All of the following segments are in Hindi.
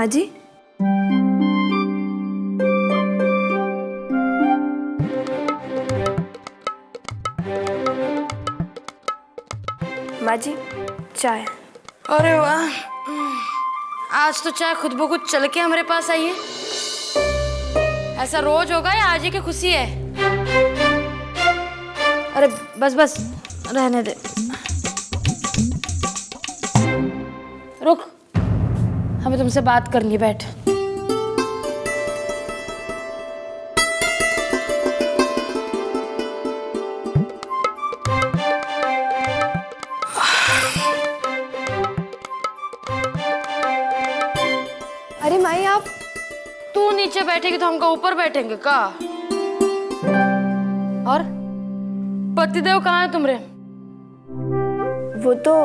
माँ जी। माँ जी, चाय। अरे वाह, आज तो चाय खुद ब खुद चल के हमारे पास आई है। ऐसा रोज होगा या आज ही की खुशी है? अरे बस बस रहने दे। रुक, हमें तुमसे बात करनी है, बैठ। अरे माई, आप तू नीचे बैठेगी तो हमको ऊपर बैठेंगे का? और पतिदेव कहाँ है तुम्हारे? वो तो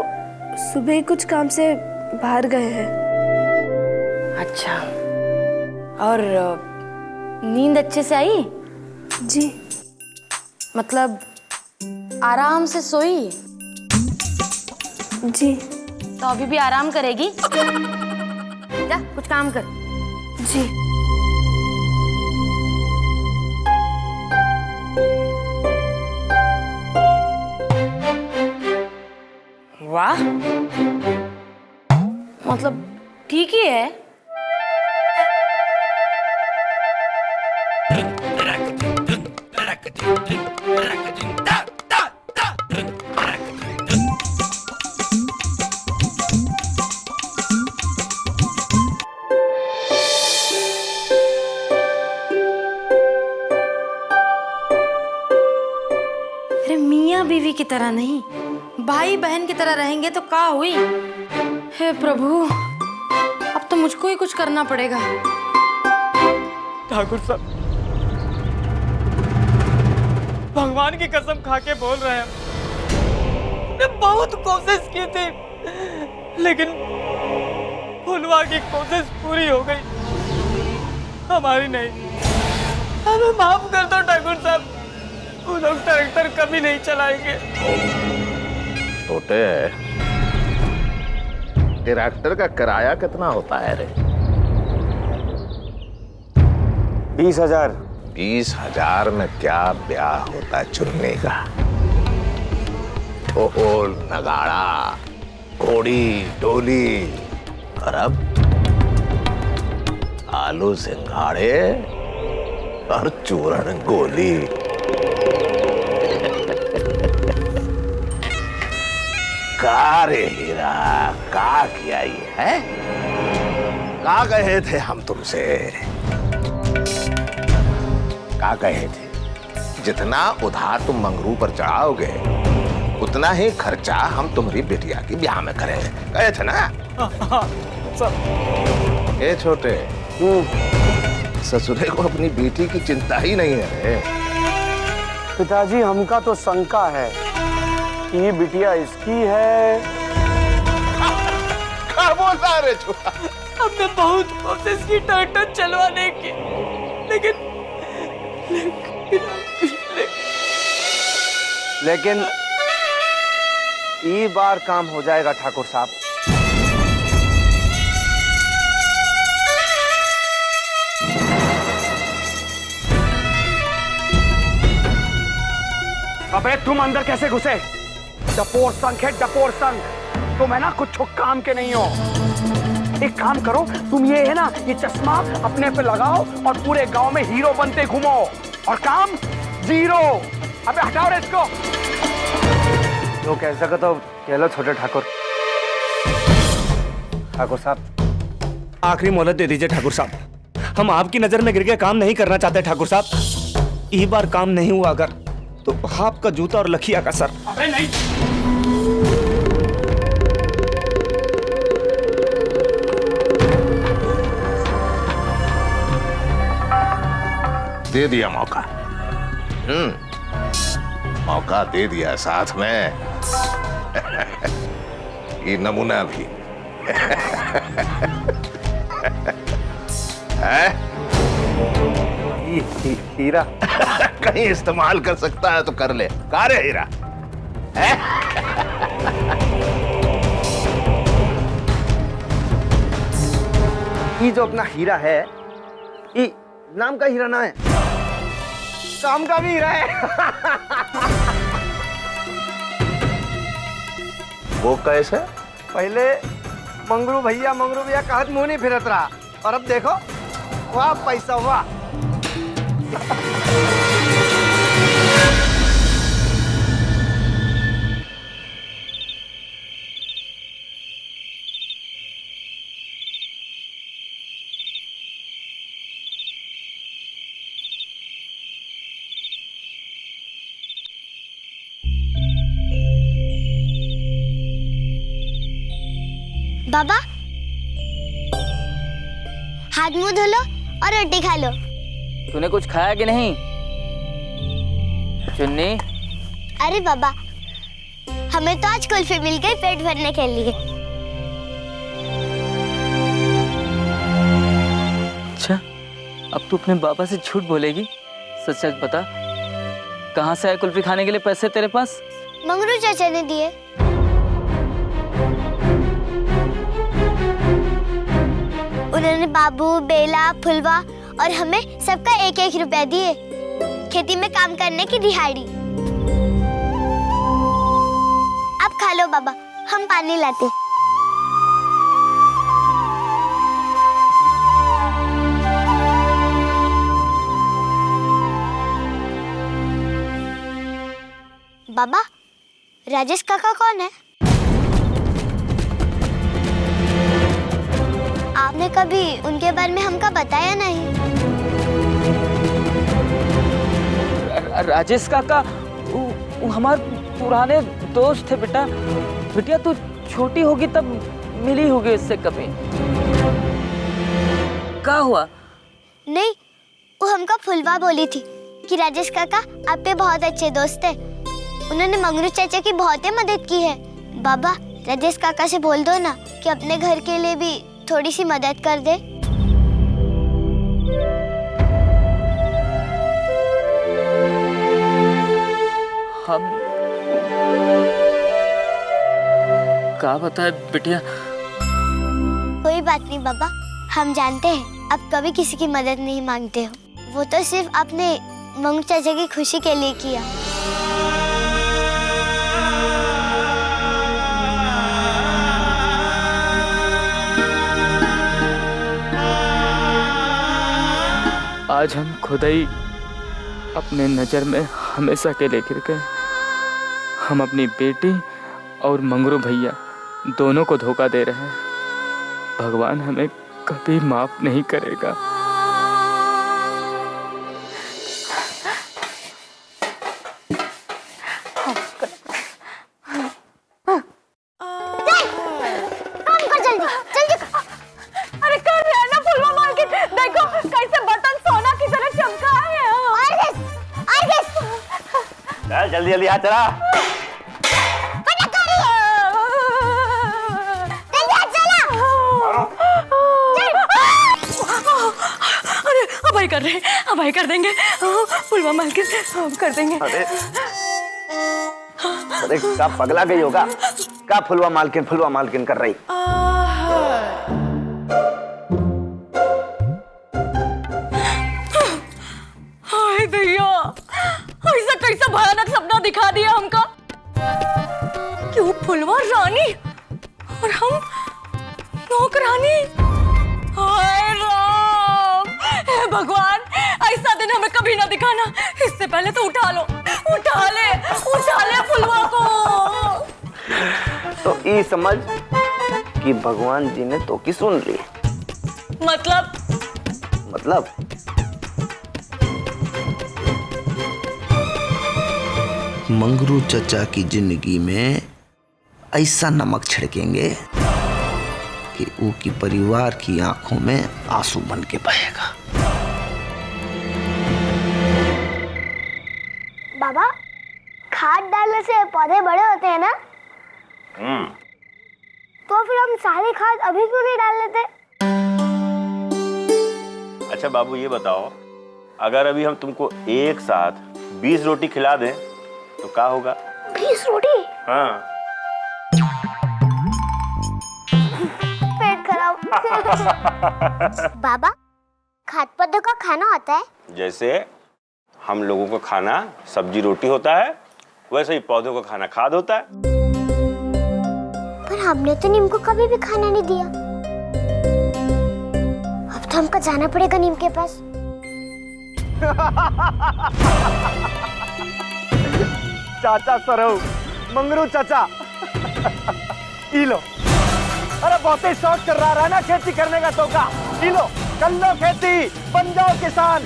सुबह ही कुछ काम से बाहर गए हैं। अच्छा, और नींद अच्छे से आई? जी। मतलब आराम से सोई? जी। तो अभी भी आराम करेगी? जा कुछ काम कर। जी। वाह, मतलब ठीक ही है। अरे मियाँ बीवी की तरह नहीं, भाई बहन की तरह रहेंगे तो क्या हुई? हे प्रभु, अब तो मुझको ही कुछ करना पड़ेगा। ठाकुर साहब, भगवान की कसम खा के बोल रहे हैं, हमने बहुत कोशिश की थी, लेकिन फुलवा की कोशिश पूरी हो गई, हमारी नहीं। हमें माफ कर दो ठाकुर साहब, वो लोग ट्रैक्टर कभी नहीं चलाएंगे। छोटे, ट्रैक्टर का किराया कितना होता है रे? 20,000। 20,000 में क्या ब्याह होता है चुन्नी का? ढोल नगाड़ा, घोड़ी डोली, और अब आलू सिंघाड़े और चूरन गोली। का रे हीरा, का किया ये है? का कहे थे हम तुमसे? का कहे थे? जितना उधार तुम मंगरू पर चढ़ाओगे उतना ही खर्चा हम तुम्हारी बेटिया की ब्याह में करेंगे, कहे थे ना? ए छोटे, ससुरे को अपनी बेटी की चिंता ही नहीं है रे। पिताजी, हमका तो शंका है कि ये बिटिया इसकी है। क्या बोल रहा है रे छोटा? हमने बहुत कोशिश की ट्रैक्टर चलवाने की, लेकिन ये बार काम हो जाएगा ठाकुर साहब। अबे तुम अंदर कैसे घुसे? डपोर संख है, डपोर संख। तुम है ना कुछ काम के नहीं हो। एक काम करो, तुम ये है ना, ये चश्मा अपने पे लगाओ और पूरे गांव में हीरो बनते घूमो, और काम जीरो। अबे हटाओ रे इसको। जो कह सको तो कह लो छोटे ठाकुर। ठाकुर साहब, आखिरी मोहलत दे दीजिए ठाकुर साहब, हम आपकी नजर में गिर के काम नहीं करना चाहते ठाकुर साहब। एक बार काम नहीं हुआ अगर तो आपका जूता और लखिया का सर। अबे नहीं, दे दिया मौका। मौका दे दिया, साथ में ये नमूना भी है। हीरा कहीं इस्तेमाल कर सकता है तो कर ले। का रे हीरा है? ये जो अपना हीरा है, ये नाम का हीरा ना है, काम का भी हीरा है। वो कैसे? पहले मंगरू भैया कहत मुंह नहीं फिरत रहा, और अब देखो वाह पैसा वाह। बाबा, हाथ मुंह धो लो और रोटी खा लो। तूने कुछ खाया कि नहीं चुन्नी? अरे बाबा, हमें तो आज कुल्फी मिल गई पेट भरने के लिए। अच्छा, अब तू अपने बाबा से झूठ बोलेगी? सच सच बता, कहाँ से आए कुल्फी खाने के लिए पैसे तेरे पास? मंगरू चाचा ने दिए। उन्होंने बाबू, बेला, फुलवा और हमें सबका 1-1 रुपया दिए, खेती में काम करने की दिहाड़ी। अब खा लो बाबा, हम पानी लाते। बाबा, राजेश काका कौन है? आपने कभी उनके बारे में हमको बताया नहीं। राजेश काका वो हमारे पुराने दोस्त थे बेटा। बिटिया तू छोटी होगी तब मिली होगी इससे कभी। क्या हुआ? नहीं, वो हमको फुलवा बोली थी कि राजेश काका आपके बहुत अच्छे दोस्त है। उन्होंने मंगरू चाचा की बहुत ही मदद की है। बाबा, राजेश काका से बोल दो ना कि अपने घर के लिए भी थोड़ी सी मदद कर दे। हम क्या बताए बिटिया? कोई बात नहीं बाबा, हम जानते हैं अब कभी किसी की मदद नहीं मांगते हो। वो तो सिर्फ अपने मंगरू चाचा की खुशी के लिए किया। आज हम खुद ही अपने नज़र में हमेशा के लिए गिर गए। हम अपनी बेटी और मंगरू भैया दोनों को धोखा दे रहे हैं। भगवान हमें कभी माफ नहीं करेगा। जल्दी जल्दी हाथ चला। अरे अभाई कर रहे हैं, अभाई कर देंगे। फुलवा मालकिन कर देंगे। अरे क्या पगला गई होगा? क्या फुलवा मालकिन कर रही? हाय भैया, ऐसा कैसा भयानक सपना दिखा दिया हमको कि वो फुलवा रानी और हम नौकरानी। हाय राम, हे भगवान, ऐसा दिन हमें कभी ना दिखाना। इससे पहले तो उठा ले फुलवा को। तो ये समझ कि भगवान जी ने तो की सुन ली। मतलब मंगरू चचा की जिंदगी में ऐसा नमक छिड़केंगे कि उनकी परिवार की आंखों में आंसू बन के बहेगा। बाबा, खाद डालने से पौधे बड़े होते हैं ना? तो फिर हम सारी खाद अभी क्यों नहीं डाल लेते? अच्छा बाबू ये बताओ, अगर अभी हम तुमको एक साथ 20 रोटी खिला दें तो क्या होगा? 20 रोटी? हाँ। पेट खराब। बाबा, खाद्य पौधों का खाना होता है? जैसे हम लोगों का खाना सब्जी रोटी होता है, वैसे ही पौधों का खाना खाद होता है। पर हमने तो नीम को कभी भी खाना नहीं दिया। अब तो हमको जाना पड़ेगा नीम के पास। चाचा सरऊ, मंगरू चाचा, ई लो। अरे बहुत ही शौक कर रहा है ना खेती करने का, तो का ई लो, कर लो खेती, बन जाओ किसान।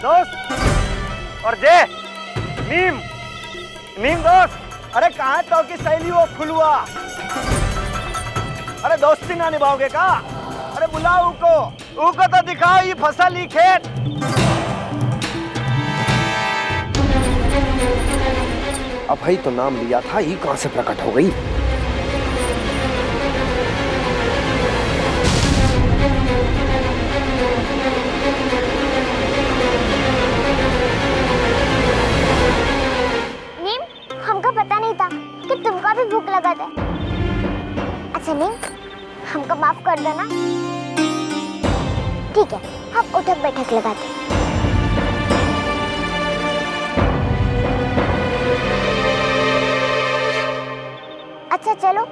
दोस्त और जय, नीम दोस्त, अरे कहाँ तो की सहेली वो फुलवा? अरे दोस्ती ना निभाओगे का? अरे बुलाओ उको तो दिखाओ ये फसल ही खेत। अब भाई तो नाम लिया था, ये कहां से प्रकट हो गई? नीम, हमको पता नहीं था कि तुमको भी भूख लगा था। अच्छा नीम, हमको माफ कर देना। ठीक है, हम उठक बैठक लगाते हैं। अच्छा चलो,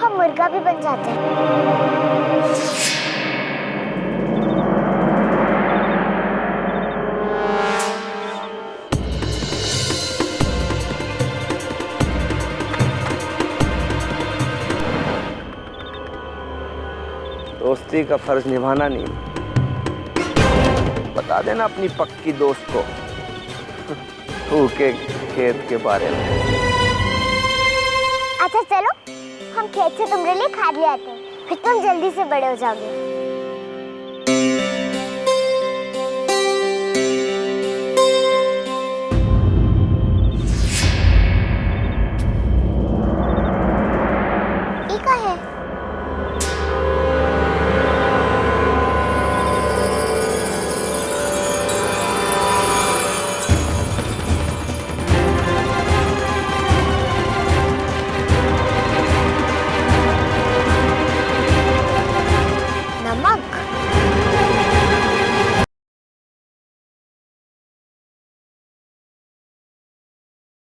हम मुर्गा भी बन जाते हैं। दोस्ती का फर्ज निभाना नहीं, बता देना अपनी पक्की दोस्त को के खेत के बारे में। अच्छा चलो, हम खेत से तुम्हारे लिए खाद ले आते हैं, फिर तुम जल्दी से बड़े हो जाओगे।